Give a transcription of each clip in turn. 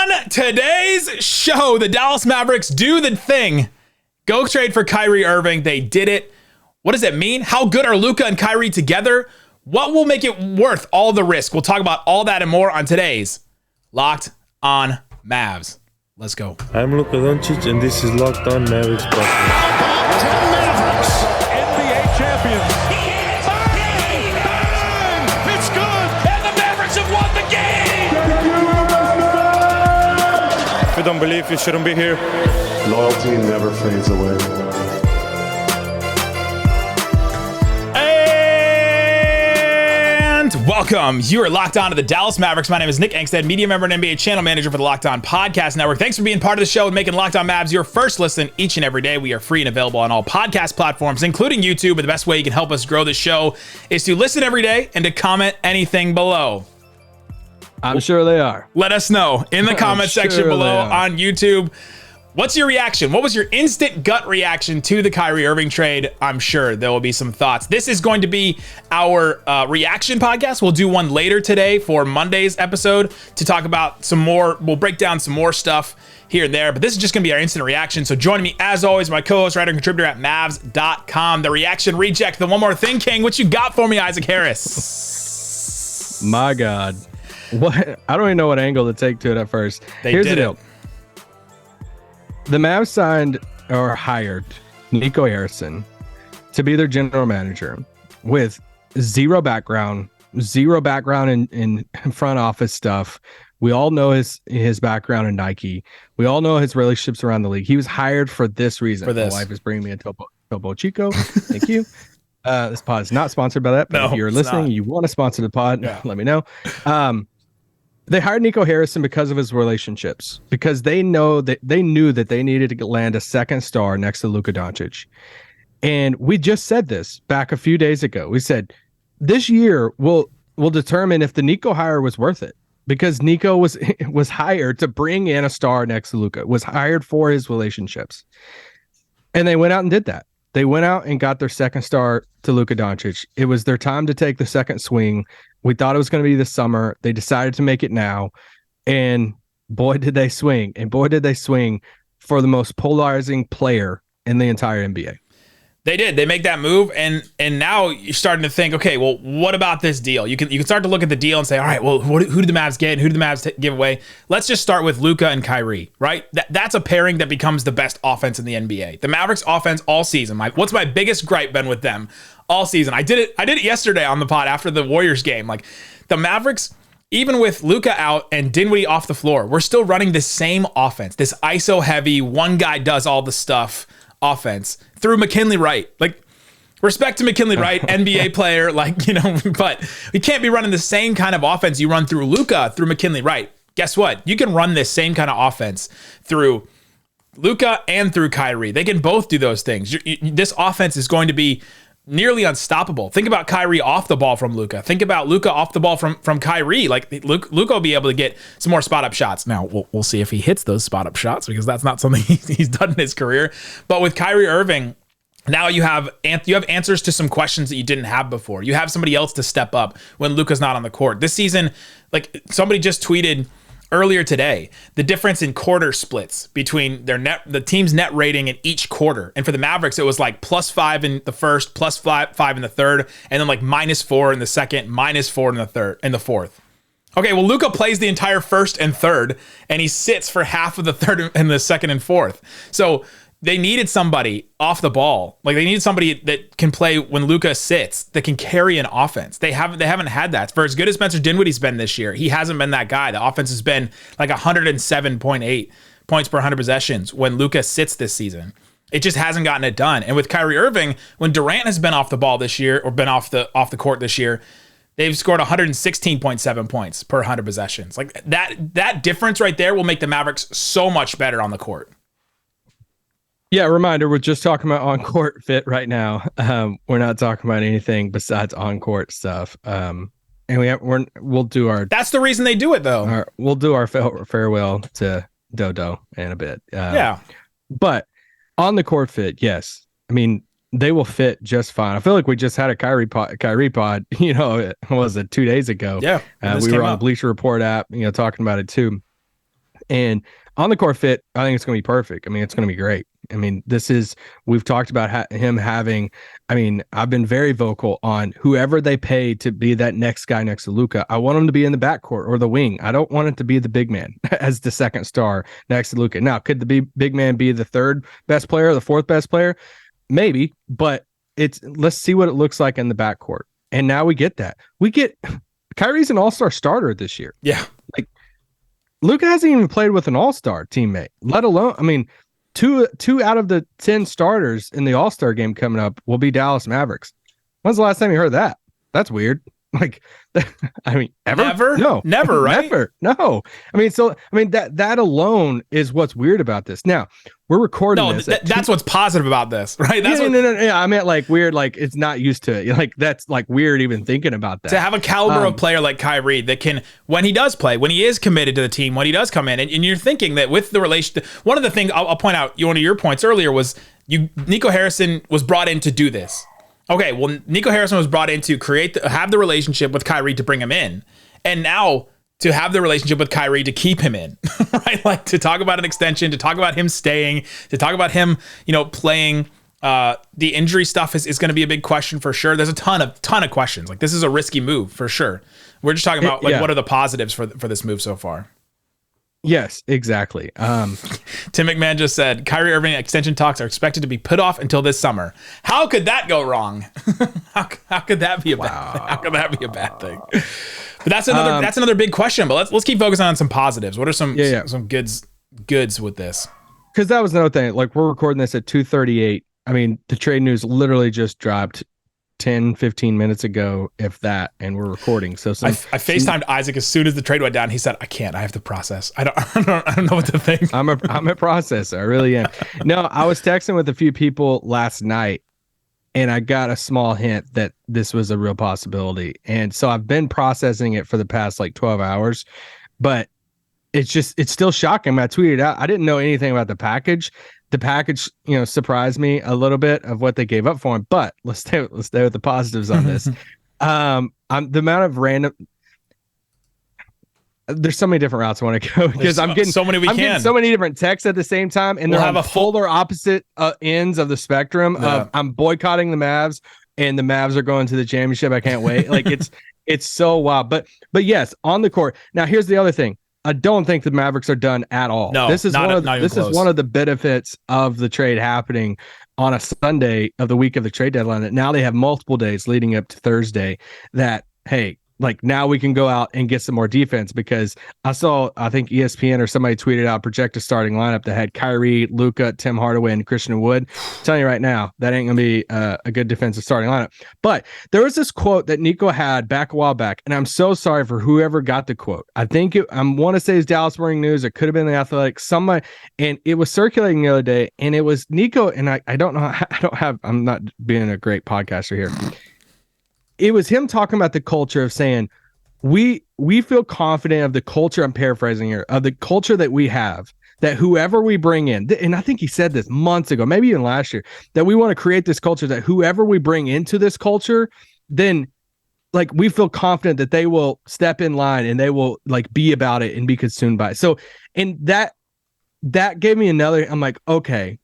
On today's show, the Dallas Mavericks do the thing. Go trade for Kyrie Irving. They did it. What does it mean? How good are Luka and Kyrie together? What will make it worth all the risk? We'll talk about all that and more on today's Locked On Mavs. Let's go. I'm Luka Doncic, and this is Locked On Mavericks podcast. Mavericks, NBA champions. Bang! It's good, and the Mavericks have won the game. If you don't believe, you shouldn't be here. Loyalty never fades away. And welcome. You are locked on to the Dallas Mavericks. My name is Nick Angstadt, media member and NBA channel manager for the Locked On Podcast Network. Thanks for being part of the show and making Locked On Mavs your first listen each and every day. We are free and available on all podcast platforms, including YouTube. But the best way you can help us grow the show is to listen every day and to comment anything below. I'm sure they are. Let us know in the comment section below on YouTube. What's your reaction? What was your instant gut reaction to the Kyrie Irving trade? I'm sure there will be some thoughts. This is going to be our reaction podcast. We'll do one later today for Monday's episode to talk about some more. We'll break down some more stuff here and there, but this is just going to be our instant reaction. So joining me, as always, my co-host, writer, and contributor at Mavs.com, the reaction reject, the one more thing king. What you got for me, Isaac Harris? My God. What? I don't even know what angle to take to it at first. Here's the deal. The Mavs signed or hired Nico Harrison to be their general manager with zero background in front office stuff. We all know his background in Nike. We all know his relationships around the league. He was hired for this reason. My wife is bringing me a Topo Chico. Thank you. This pod is not sponsored by that, but if you're listening, you want to sponsor the pod, let me know. They hired Nico Harrison because of his relationships, because they knew that they needed to land a second star next to Luka Doncic. And we just said this back a few days ago. We said this year will determine if the Nico hire was worth it, because Nico was hired to bring in a star next to Luka, was hired for his relationships. And they went out and did that. They went out and got their second star to Luka Doncic. It was their time to take the second swing. We thought it was going to be this summer. They decided to make it now. And boy, did they swing. And boy, did they swing for the most polarizing player in the entire NBA. They did. They make that move, and now you're starting to think, okay, well, what about this deal? You can start to look at the deal and say, all right, well, who did the Mavs get? And who did the Mavs give away? Let's just start with Luka and Kyrie, right? That's a pairing that becomes the best offense in the NBA. The Mavericks offense all season. What's my biggest gripe been with them all season? I did it yesterday on the pod after the Warriors game. Like, the Mavericks, even with Luka out and Dinwiddie off the floor, we're still running the same offense, this ISO heavy, one guy does all the stuff offense through McKinley Wright. Like, respect to McKinley Wright, NBA player, but we can't be running the same kind of offense you run through Luka through McKinley Wright. Guess what? You can run this same kind of offense through Luka and through Kyrie. They can both do those things. This offense is going to be nearly unstoppable. Think about Kyrie off the ball from Luka. Think about Luka off the ball from Kyrie. Like, Luka will be able to get some more spot up shots. Now we'll see if he hits those spot up shots, because that's not something he's done in his career. But with Kyrie Irving, now you have answers to some questions that you didn't have before. You have somebody else to step up when Luka's not on the court. This season, like somebody just tweeted earlier today, the difference in quarter splits between the team's net rating in each quarter. And for the Mavericks, it was like +5 in the first, +5 in the third, and then like -4 in the second, -4 in the fourth. Okay, well, Luka plays the entire first and third, and he sits for half of the third and the second and fourth. So they needed somebody off the ball. Like, they needed somebody that can play when Luka sits, that can carry an offense. They haven't had that. For as good as Spencer Dinwiddie's been this year, he hasn't been that guy. The offense has been like 107.8 points per 100 possessions when Luka sits this season. It just hasn't gotten it done. And with Kyrie Irving, when Durant has been off the ball this year, or been off the court this year, they've scored 116.7 points per 100 possessions. Like, that difference right there will make the Mavericks so much better on the court. Yeah, reminder, we're just talking about on-court fit right now. We're not talking about anything besides on-court stuff. And we'll do our... That's the reason they do it, though. We'll do our farewell to Dodo in a bit. Yeah. But on the court fit, yes. I mean, they will fit just fine. I feel like we just had a Kyrie pod, what was it, 2 days ago? Yeah. We were on the Bleacher Report app, talking about it too. And on the court fit, I think it's going to be perfect. I mean, it's going to be great. I mean, we've talked about him having, I've been very vocal on whoever they pay to be that next guy next to Luka. I want him to be in the backcourt or the wing. I don't want it to be the big man as the second star next to Luka. Now, could the big man be the third best player or the fourth best player? Maybe, but let's see what it looks like in the backcourt. And now we get that. Kyrie's an all-star starter this year. Yeah. Like, Luka hasn't even played with an all-star teammate, let alone, two out of the 10 starters in the all-star game coming up will be Dallas Mavericks. When's the last time you heard that? That's weird. Like, ever? Never? No. Never, right? Never. No. That alone is what's weird about this. Now, we're recording this. That's what's positive about this, right? That's no. I meant like weird, like it's not used to it. Like, that's like weird even thinking about that. To have a caliber of player like Kyrie that can, when he does play, when he is committed to the team, when he does come in, and you're thinking that with the relation, one of the things I'll point out, one of your points earlier was Nico Harrison was brought in to do this. Okay, well, Nico Harrison was brought in to have the relationship with Kyrie to bring him in, and now to have the relationship with Kyrie to keep him in, right? Like, to talk about an extension, to talk about him staying, to talk about him, playing. The injury stuff is going to be a big question for sure. There's a ton of questions. Like, this is a risky move for sure. We're just talking about what are the positives for this move so far. Yes, exactly. Tim McMahon just said Kyrie Irving extension talks are expected to be put off until this summer. How could that go wrong? How could that be a bad thing? How could that be a bad thing? But that's another big question. But let's keep focusing on some positives. What are some goods with this? Because that was another thing. Like, we're recording this at 2:38. The trade news literally just dropped 10-15 minutes ago, if that, and we're recording. So I FaceTimed Isaac as soon as the trade went down. He said, "I can't. I have to process. I don't know what to think." I'm a processor. I really am. No, I was texting with a few people last night, and I got a small hint that this was a real possibility. And so I've been processing it for the past 12 hours, but it's still shocking. I tweeted out, I didn't know anything about the package. The package, surprised me a little bit of what they gave up for him. But let's stay with the positives on this. The amount of random. There's so many different routes I want to go because I'm getting so many. Getting so many different texts at the same time, and they're on polar opposite ends of the spectrum. Of I'm boycotting the Mavs, and the Mavs are going to the championship. I can't wait. It's so wild. But yes, on the court. Now here's the other thing. I don't think the Mavericks are done at all. No, this is one of the benefits of the trade happening on a Sunday of the week of the trade deadline, that now they have multiple days leading up to Thursday that, hey, now we can go out and get some more defense, because I think ESPN or somebody tweeted out projected starting lineup that had Kyrie, Luka, Tim Hardaway, and Christian Wood. I'm telling you right now, that ain't going to be a good defensive starting lineup. But there was this quote that Nico had back a while back, and I'm so sorry for whoever got the quote. I want to say it's Dallas Morning News. It could have been the Athletic. Somebody, and it was circulating the other day, and it was Nico, and I don't know. I'm not being a great podcaster here. It was him talking about the culture of saying, we feel confident of the culture. I'm paraphrasing here, of the culture that we have, that whoever we bring in, and I think he said this months ago, maybe even last year, that we want to create this culture that whoever we bring into this culture, then we feel confident that they will step in line and they will be about it and be consumed by it. So, and that gave me another, I'm like, okay,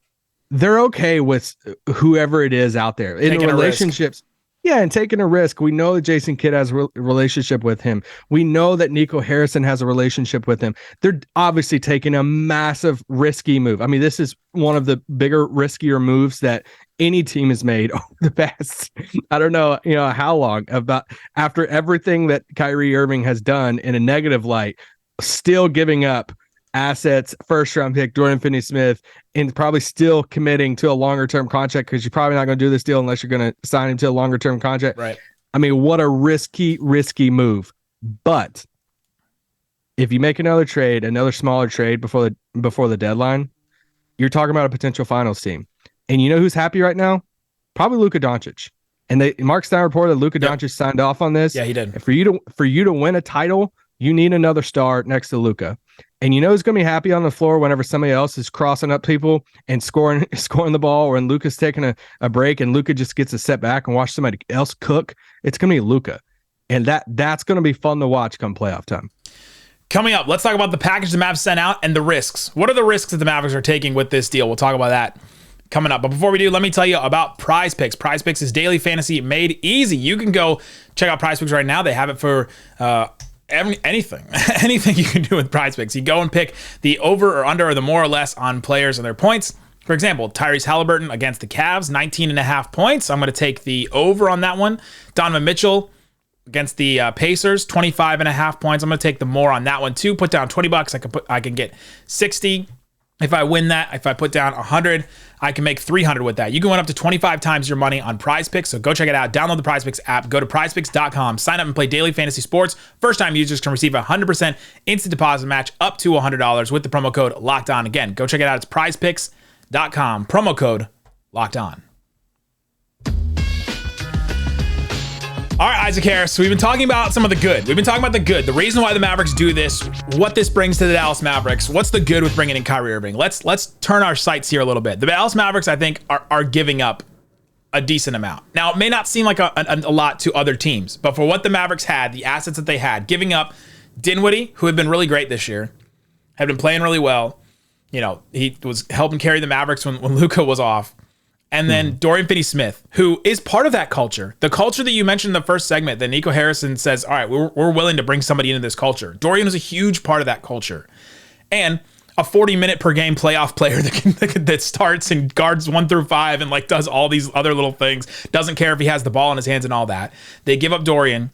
they're okay with whoever it is out there in relationships. Yeah, and taking a risk. We know that Jason Kidd has a relationship with him. We know that Nico Harrison has a relationship with him. They're obviously taking a massive risky move. This is one of the bigger, riskier moves that any team has made over the past, I don't know, how long, about after everything that Kyrie Irving has done in a negative light, still giving up assets, first round pick Jordan Finney-Smith, and probably still committing to a longer term contract, because you're probably not going to do this deal unless you're going to sign him to a longer term contract. Right. What a risky move. But if you make another smaller trade before the deadline, you're talking about a potential finals team. And you know who's happy right now? Probably Luka Doncic. And Mark Stein reported Luka Doncic signed off on this. Yeah, he did. And for you to win a title, you need another star next to Luka. And who's going to be happy on the floor whenever somebody else is crossing up people and scoring the ball, or when Luka's taking a break and Luka just gets to step back and watch somebody else cook? It's going to be Luka. And that's going to be fun to watch come playoff time. Coming up, let's talk about the package the Mavs sent out and the risks. What are the risks that the Mavericks are taking with this deal? We'll talk about that coming up. But before we do, let me tell you about Prize Picks. Prize Picks is daily fantasy made easy. You can go check out Prize Picks right now. They have it for anything. Anything you can do with Prize Picks. You go and pick the over or under or the more or less on players and their points. For example, Tyrese Halliburton against the Cavs, 19.5 points. I'm going to take the over on that one. Donovan Mitchell against the Pacers, 25.5 points. I'm going to take the more on that one too. Put down $20. I can get 60. If I win that, if I put down 100, I can make 300 with that. You can win up to 25 times your money on Prize Picks. So go check it out. Download the Prize Picks app. Go to prizepicks.com. Sign up and play daily fantasy sports. First-time users can receive a 100% instant deposit match up to $100 with the promo code Locked On. Again, go check it out. It's prizepicks.com. Promo code Locked On. All right, Isaac Harris, we've been talking about some of the good. We've been talking about the good, the reason why the Mavericks do this, what this brings to the Dallas Mavericks. What's the good with bringing in Kyrie Irving? Let's turn our sights here a little bit. The Dallas Mavericks, I think, are giving up a decent amount. Now, it may not seem like a lot to other teams, but for what the Mavericks had, the assets that they had, giving up Dinwiddie, who had been really great this year, had been playing really well. You know, he was helping carry the Mavericks when Luka was off. And then Dorian Finney-Smith, who is part of that culture. The culture that you mentioned in the first segment that Nico Harrison says, all right, we're willing to bring somebody into this culture. Dorian is a huge part of that culture. And a 40-minute per game playoff player that starts and guards 1 through 5 and like does all these other little things. Doesn't care if he has the ball in his hands and all that. They give up Dorian.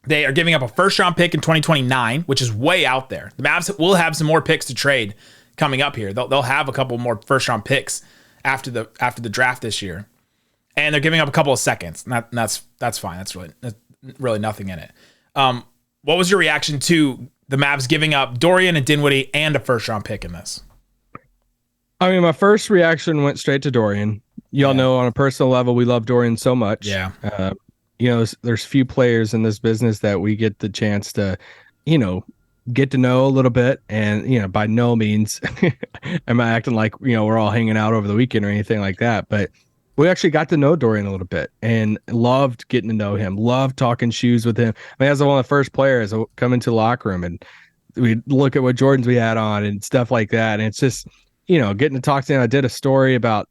They are giving up a first-round pick in 2029, which is way out there. The Mavs will have some more picks to trade coming up here. They'll have a couple more first-round picks after the draft this year, and they're giving up a couple of seconds. And that's fine. That's really nothing in it. What was your reaction to the Mavs giving up Dorian and Dinwiddie and a first round pick in this? I mean, my first reaction went straight to Dorian. Y'all know on a personal level, we love Dorian so much. Yeah. You know, there's few players in this business that we get the chance to, you know, get to know a little bit. And, you know, by no means am I acting like, you know, we're all hanging out over the weekend or anything like that. But we actually got to know Dorian a little bit and loved getting to know him, loved talking shoes with him. I mean, as one of the first players to come into the locker room and we look at what Jordans we had on and stuff like that. And it's just, you know, getting to talk to him. I did a story about,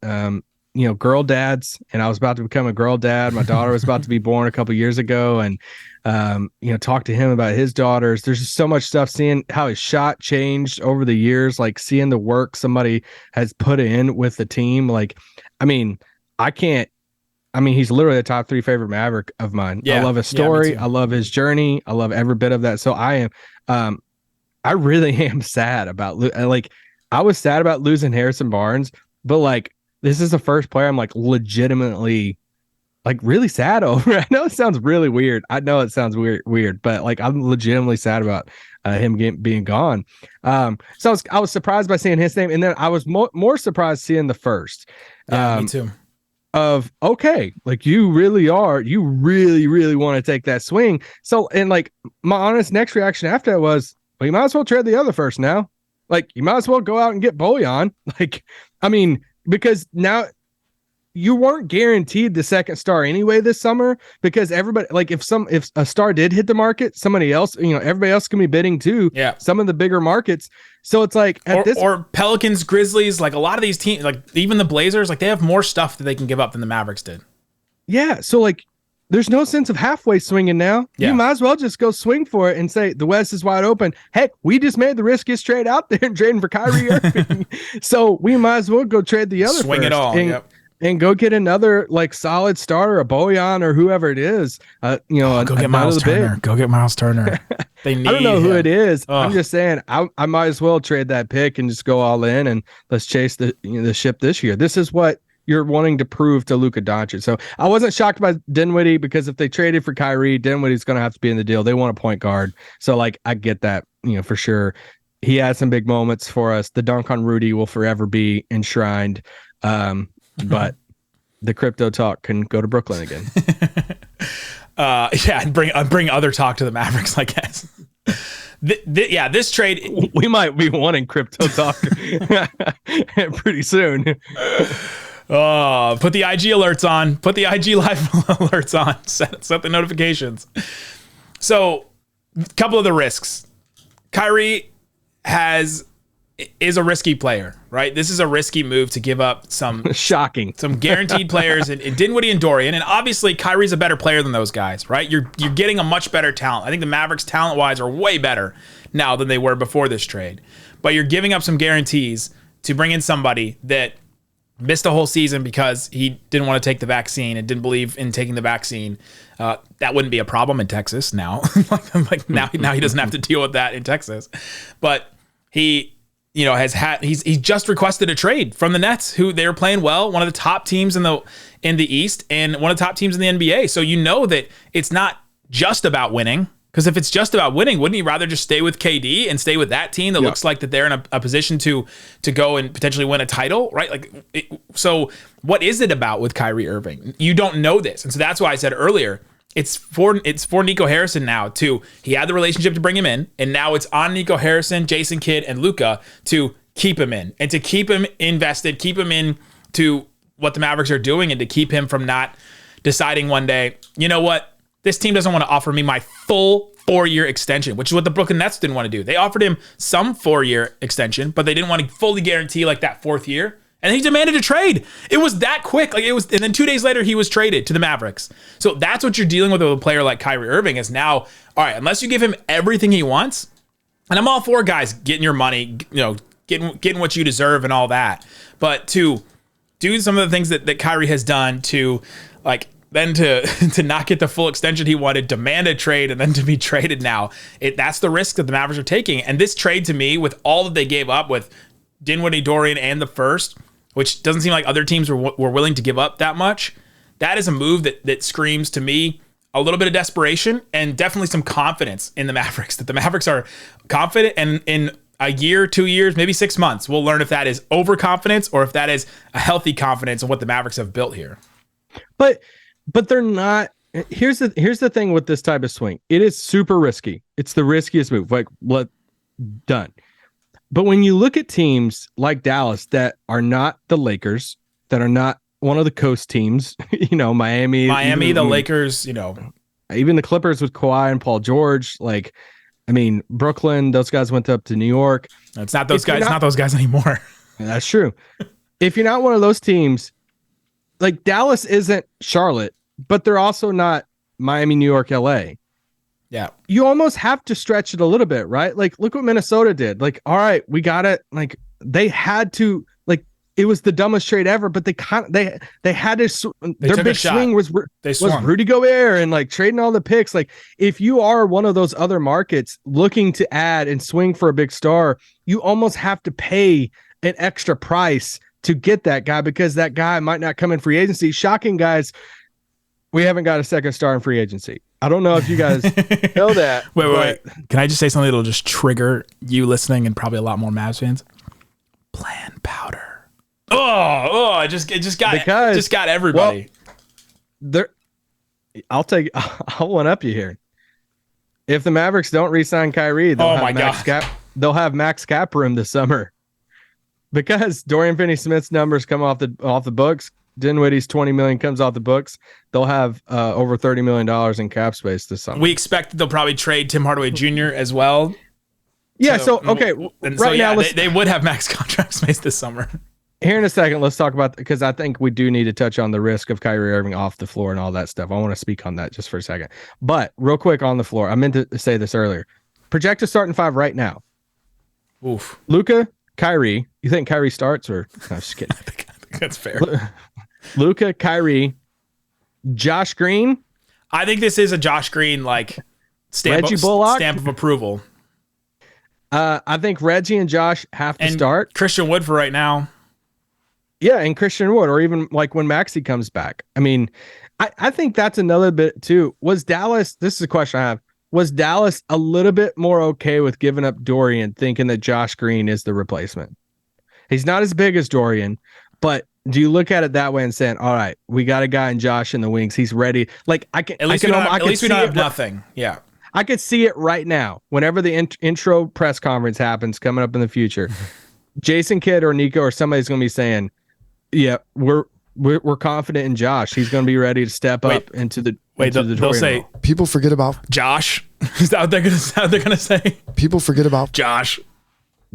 you know, girl dads, and I was about to become a girl dad. My daughter was about to be born a couple years ago, and you know, talk to him about his daughters. There's just so much stuff, seeing how his shot changed over the years, like seeing the work somebody has put in with the team. Like, I mean, he's literally the top 3 favorite Maverick of mine. Yeah, I love his story. Yeah, I love his journey. I love every bit of that. So I really am sad about, like, I was sad about losing Harrison Barnes, but like, this is the first player I'm like legitimately like really sad over. I know it sounds really weird. I know it sounds weird, but like I'm legitimately sad about him being gone. So I was surprised by seeing his name, and then I was more surprised seeing the first. Yeah, me too. Of okay, like you really want to take that swing. So, and like my honest next reaction after that was, well, you might as well trade the other first now. Like you might as well go out and get Bojan. Like, I mean, because now you weren't guaranteed the second star anyway this summer, because everybody, like if a star did hit the market, somebody else, you know, everybody else can be bidding too. Yeah. Some of the bigger markets. So it's like or Pelicans, Grizzlies, like a lot of these teams, like even the Blazers, like they have more stuff that they can give up than the Mavericks did. Yeah. So like there's no sense of halfway swinging now. Yeah. You might as well just go swing for it and say the West is wide open. Heck, we just made the riskiest trade out there and trading for Kyrie Irving. So we might as well go trade the other swing first. It all. And go get another like solid starter, a Bojan or whoever it is. You know, go get Miles Turner. Go get Miles Turner. They need I don't know who it is. I'm just saying I might as well trade that pick and just go all in and let's chase the ship this year. This is what you're wanting to prove to Luka Doncic. So I wasn't shocked by Dinwiddie, because if they traded for Kyrie, Dinwiddie's going to have to be in the deal. They want a point guard. So like, I get that, you know, for sure. He had some big moments for us. The dunk on Rudy will forever be enshrined. But the crypto talk can go to Brooklyn again. Yeah, and bring other talk to the Mavericks, I guess. This trade, we might be wanting crypto talk pretty soon. Put the IG alerts on. Put the IG live alerts on. Set the notifications. So, a couple of the risks. Kyrie is a risky player, right? This is a risky move to give up some guaranteed players in Dinwiddie and Dorian. And obviously Kyrie's a better player than those guys, right? You're getting a much better talent. I think the Mavericks talent-wise are way better now than they were before this trade. But you're giving up some guarantees to bring in somebody that missed a whole season because he didn't want to take the vaccine and didn't believe in taking the vaccine. That wouldn't be a problem in Texas now. like now he doesn't have to deal with that in Texas. But he he's just requested a trade from the Nets, who they were playing well, one of the top teams in the East and one of the top teams in the NBA. So you know that it's not just about winning. Because if it's just about winning, wouldn't he rather just stay with KD and stay with that team that looks like that they're in a position to go and potentially win a title, right? So what is it about with Kyrie Irving? You don't know this, and so that's why I said earlier it's for Nico Harrison now too. He had the relationship to bring him in, and now it's on Nico Harrison, Jason Kidd, and Luka to keep him in and to keep him invested, keep him in to what the Mavericks are doing, and to keep him from not deciding one day, you know what? This team doesn't want to offer me my full 4-year extension, which is what the Brooklyn Nets didn't want to do. They offered him some 4-year extension, but they didn't want to fully guarantee like that 4th year. And he demanded a trade. It was that quick. And then 2 days later, he was traded to the Mavericks. So that's what you're dealing with a player like Kyrie Irving is now, all right, unless you give him everything he wants, and I'm all for guys getting your money, getting what you deserve and all that. But to do some of the things that Kyrie has done to then to not get the full extension he wanted, demand a trade, and then to be traded now, that's the risk that the Mavericks are taking. And this trade to me, with all that they gave up with Dinwiddie, Dorian, and the first, which doesn't seem like other teams were willing to give up that much, that is a move that screams to me a little bit of desperation and definitely some confidence in the Mavericks, that the Mavericks are confident, and in a year, 2 years, maybe 6 months, we'll learn if that is overconfidence or if that is a healthy confidence in what the Mavericks have built here. But they're not. Here's the thing with this type of swing. It is super risky. It's the riskiest move. Done. But when you look at teams like Dallas that are not the Lakers, that are not one of the coast teams, Miami, the Lakers, even the Clippers with Kawhi and Paul George, Brooklyn, those guys went up to New York. It's not those guys. It's not those guys anymore. That's true. If you're not one of those teams, like Dallas isn't Charlotte, but they're also not Miami, New York, LA. Yeah. You almost have to stretch it a little bit, right? Like, look what Minnesota did. Like, all right, we got it. Like, they had to, it was the dumbest trade ever, but they had to, their big swing was Rudy Gobert and trading all the picks. Like, if you are one of those other markets looking to add and swing for a big star, you almost have to pay an extra price to get that guy, because that guy might not come in free agency. Shocking, guys. We haven't got a second star in free agency. I don't know if you guys know that. Wait. Can I just say something that'll just trigger you listening and probably a lot more Mavs fans? Plan powder. It just got everybody. I'll one up you here. If the Mavericks don't re-sign Kyrie, they'll have max cap room this summer. Because Dorian Finney-Smith's numbers come off the books, Dinwiddie's $20 million comes off the books, they'll have over $30 million in cap space this summer. We expect that they'll probably trade Tim Hardaway Jr. as well. Yeah, now they would have max contract space this summer. Here in a second, let's talk about, because I think we do need to touch on the risk of Kyrie Irving off the floor and all that stuff. I want to speak on that just for a second. But real quick on the floor, I meant to say this earlier. Project a starting 5 right now. Oof. Luka, Kyrie. You think Kyrie starts, or no, just kidding? I think that's fair. Luka, Kyrie, Josh Green. I think this is a Josh Green stamp of approval. I think Reggie and Josh have to start. Christian Wood for right now. Yeah, and Christian Wood, or even when Maxey comes back. I mean, I think that's another bit too. Was Dallas, this is a question I have, was Dallas a little bit more okay with giving up Dorian, thinking that Josh Green is the replacement? He's not as big as Dorian, but do you look at it that way and saying, all right, we got a guy in Josh in the wings. He's ready. At least we don't have nothing. Yeah. I could see it right now. Whenever the intro press conference happens coming up in the future, Jason Kidd or Nico or somebody's going to be saying, yeah, we're confident in Josh. He's going to be ready to step up into the they'll say people forget about Josh. Is that what they're gonna say? People forget about Josh.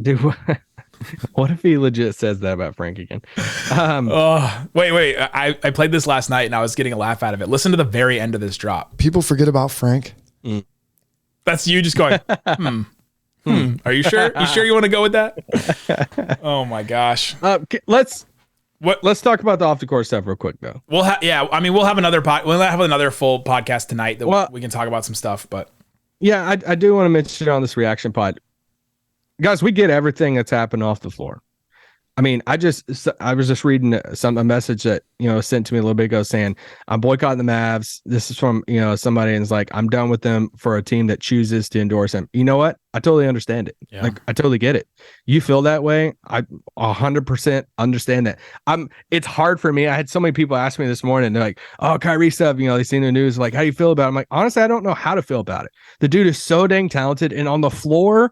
Dude, what if he legit says that about Frank again? Wait. I played this last night and I was getting a laugh out of it. Listen to the very end of this drop. People forget about Frank. That's you just going, Are you sure? You sure you want to go with that? Oh my gosh. Let's talk about the off the court stuff real quick though. We'll have another we'll have another full podcast tonight that we can talk about some stuff. But yeah, I do want to mention on this reaction pod, guys. We get everything that's happened off the floor. I mean, I was just reading a message that sent to me a little bit ago saying I'm boycotting the Mavs. This is from somebody, and it's like I'm done with them for a team that chooses to endorse them. You know what? I totally understand it. Yeah. Like I totally get it. You feel that way. I 100% understand that. It's hard for me. I had so many people ask me this morning. They're like, "Oh, Kyrie stuff." They seen the news. Like, how do you feel about it? I'm like, honestly, I don't know how to feel about it. The dude is so dang talented, and on the floor,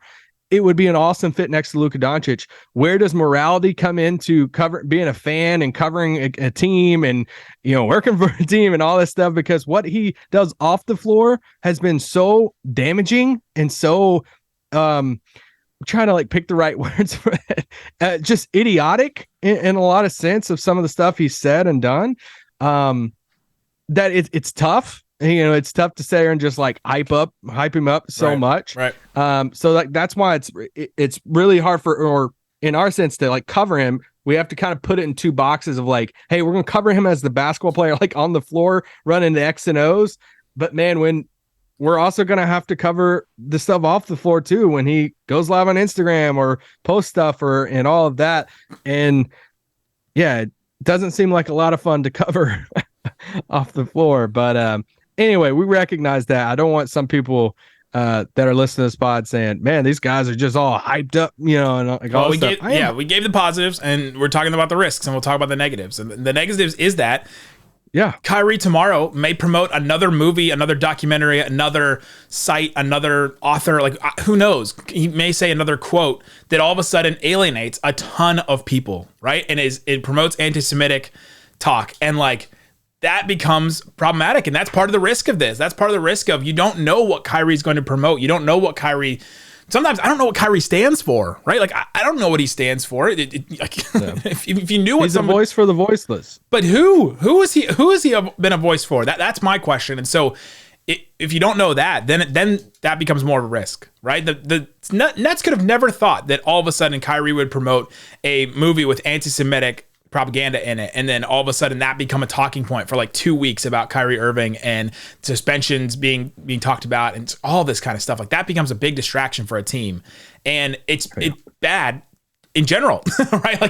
it would be an awesome fit next to Luka Doncic. Where does morality come into being a fan and covering a team and, working for a team and all this stuff? Because what he does off the floor has been so damaging and so, I'm trying to pick the right words for it, just idiotic in a lot of sense of some of the stuff he's said and done, that it's tough. It's tough to say and just hype him up so much. Right. So that's why it's really hard or in our sense to cover him. We have to kind of put it in two boxes of hey, we're going to cover him as the basketball player, on the floor, running the X and O's. But man, when we're also going to have to cover the stuff off the floor too, when he goes live on Instagram or post stuff and all of that. And yeah, it doesn't seem like a lot of fun to cover off the floor, but, anyway, we recognize that. I don't want some people that are listening to this pod saying, "Man, these guys are just all hyped up," and all this stuff. We gave the positives, and we're talking about the risks, and we'll talk about the negatives. And the negatives is that, Kyrie tomorrow may promote another movie, another documentary, another site, another author. Who knows? He may say another quote that all of a sudden alienates a ton of people, right? And it promotes anti-Semitic talk, and that becomes problematic. And that's part of the risk of this. That's part of the risk of you don't know what Kyrie's going to promote. You don't know what sometimes I don't know what Kyrie stands for, right? I don't know what he stands for. If you knew what he's a voice for the voiceless. But who has he been a voice for? That's my question. And so if you don't know that, then that becomes more of a risk, right? The Nets could have never thought that all of a sudden Kyrie would promote a movie with anti-Semitic propaganda in it, and then all of a sudden that become a talking point for 2 weeks about Kyrie Irving and suspensions being talked about and all this kind of stuff. That becomes a big distraction for a team, and it's bad in general, right?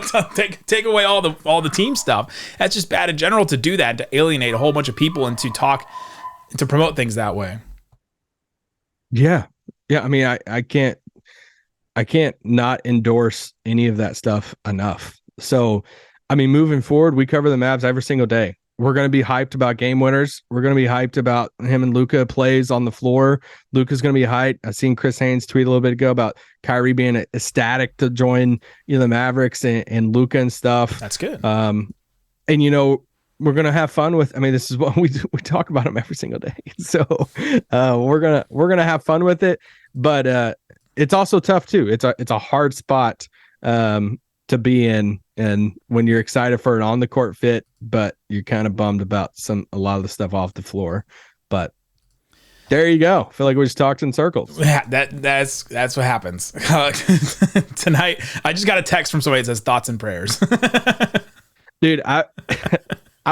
Take away all the team stuff. That's just bad in general to do that, to alienate a whole bunch of people and to promote things that way. Yeah. I mean, I can't not endorse any of that stuff enough. So I mean, moving forward, we cover the Mavs every single day. We're going to be hyped about game winners. We're going to be hyped about him and Luka plays on the floor. Luka's going to be hyped. I've seen Chris Haynes tweet a little bit ago about Kyrie being ecstatic to join the Mavericks and Luka and stuff. That's good. And we're going to have fun with. I mean, this is what we talk about him every single day. So we're gonna have fun with it. But it's also tough too. It's a hard spot to be in, and when you're excited for an on the court fit, but you're kind of bummed about a lot of the stuff off the floor. But there you go. I feel like we just talked in circles. Yeah, that's what happens. Tonight, I just got a text from somebody that says thoughts and prayers. Dude, I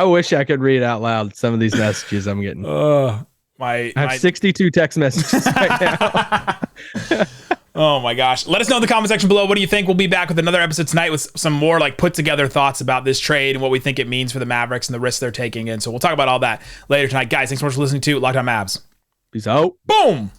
wish I could read out loud some of these messages I'm getting. I have 62 text messages right now. Oh my gosh. Let us know in the comment section below. What do you think? We'll be back with another episode tonight with some more put together thoughts about this trade and what we think it means for the Mavericks and the risks they're taking. And so we'll talk about all that later tonight. Guys, thanks so much for listening to Locked On Mavs. Peace out. Boom.